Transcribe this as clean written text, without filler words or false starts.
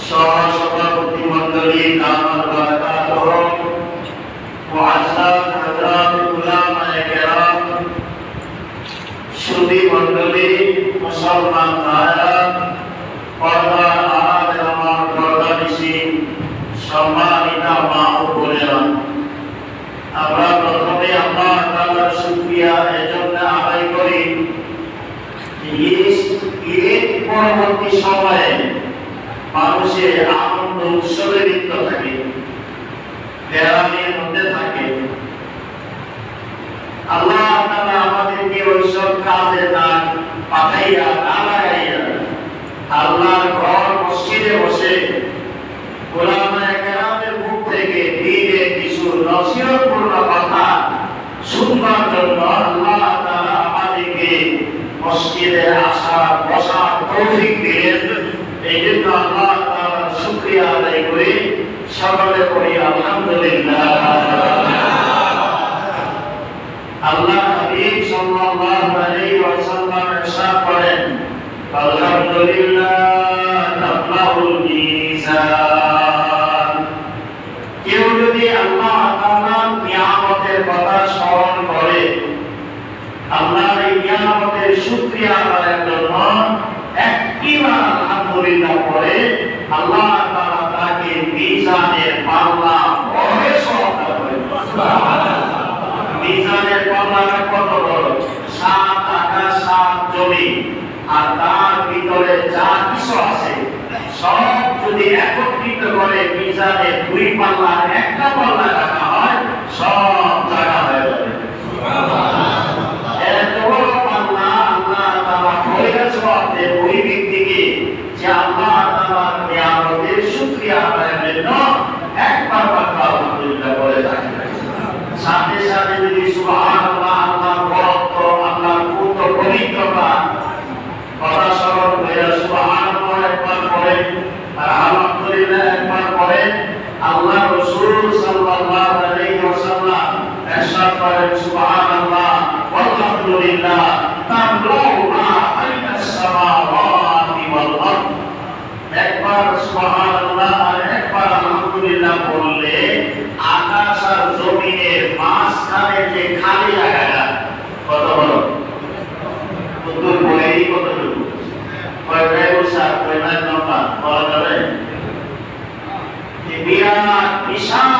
সভাপতি মণ্ডলী কামাল বারাকাতুহু মুআজ্জাজ হযরত উলামায়ে কেরাম সুধী মণ্ডলী মুসলমান ভাইরা পর্দার আড়ালে আমার পর্দানিশী সম্মানিতা মা ও বোনেরা, আমরা প্রথমে আল্লাহ তাআলার শুকরিয়া এজন্য আদায় করি ঈদ পরবর্তী সময়ে মানুষের আনন্দ উৎসবে লিপ্ত থাকে, বেড়ানোর মধ্যে থাকে। আল্লাহ তাআলা আমাদেরকে ওইসব কাজে না পাঠাইয়া না লাগাইয়া আল্লাহর ঘর মসজিদে বসে উলামায়ে কেরামের মুখ থেকে দ্বীনের কিছু নসিহতপূর্ণ কথা শুনবার জন্য আল্লাহ তাআলা আমাদেরকে মসজিদে আসা বসার তৌফিক দিলেন। এই জন্য আল্লাহ তাআলার শুকরিয়া আদায় করে সকলে পড়ি আলহামদুলিল্লাহ। আল্লাহ হাবিব সাল্লাল্লাহু আলাইহি ওয়াসাল্লাম ইরশাদ করেন, আলহামদুলিল্লাহ তাবলাগুল মিজান। কেউ যদি আল্লাহ তাআলার নিয়ামতের কথা স্মরণ করে, আল্লাহর এই নিয়ামতের শুকরিয়া আদায়ের জন্য একবার আলহামদুলিল্লাহ পড়ে, আল্লাহ তাআলা তাকে মিজানের পাল্লা বড় সওয়াব করেন। সুবহানাল্লাহ। মিজানের পাল্লাটা কত বড়? 7 আকাশ 7 জমিন, আর তার ভিতরে যা কিছু আছে সব যদি একত্রিত করে মিজানের 2 পাল্লার একটা পাল্লা রাখা হয়, সব জায়গা হয়ে যাবে। সুবহানাল্লাহ। এত বড় পাল্লা আল্লাহ তাআলা করেছে আপনি ওই ব্যক্তিকে যে আল্লাহ তাআলার নিয়ামতের শুকরিয়া আদায়ের জন্য একবার আলহামদুলিল্লাহ বলে থাকে। সাথে সাথে যদি সুবহানাল্লাহ, আল্লাহর বরকত, আল্লাহর পবিত্রতা কথা স্মরণ করে সুবহানাল্লাহ একবার পড়েন আর আলহামদুলিল্লাহ একবার পড়েন, আল্লাহ রাসূল সাল্লাল্লাহু আলাইহি ওয়াসাল্লাম ইরশাদ করেন, সুবহানাল্লাহ ওয়ালহামদুলিল্লাহ তামলাউ মা বাইনাস সামাওয়াতি ওয়াল আরদ। একবার সুবহানাল্লাহ আর একবার আলহামদুলিল্লাহ বললে আকাশ আর জমিনের মাঝখানে যে খালি জায়গাটা কত বড়? উত্তর বলেই কতটুকু? কয়টায় বসার, কয়টায় লম্বা বলা যাবে? বিরাট বিশাল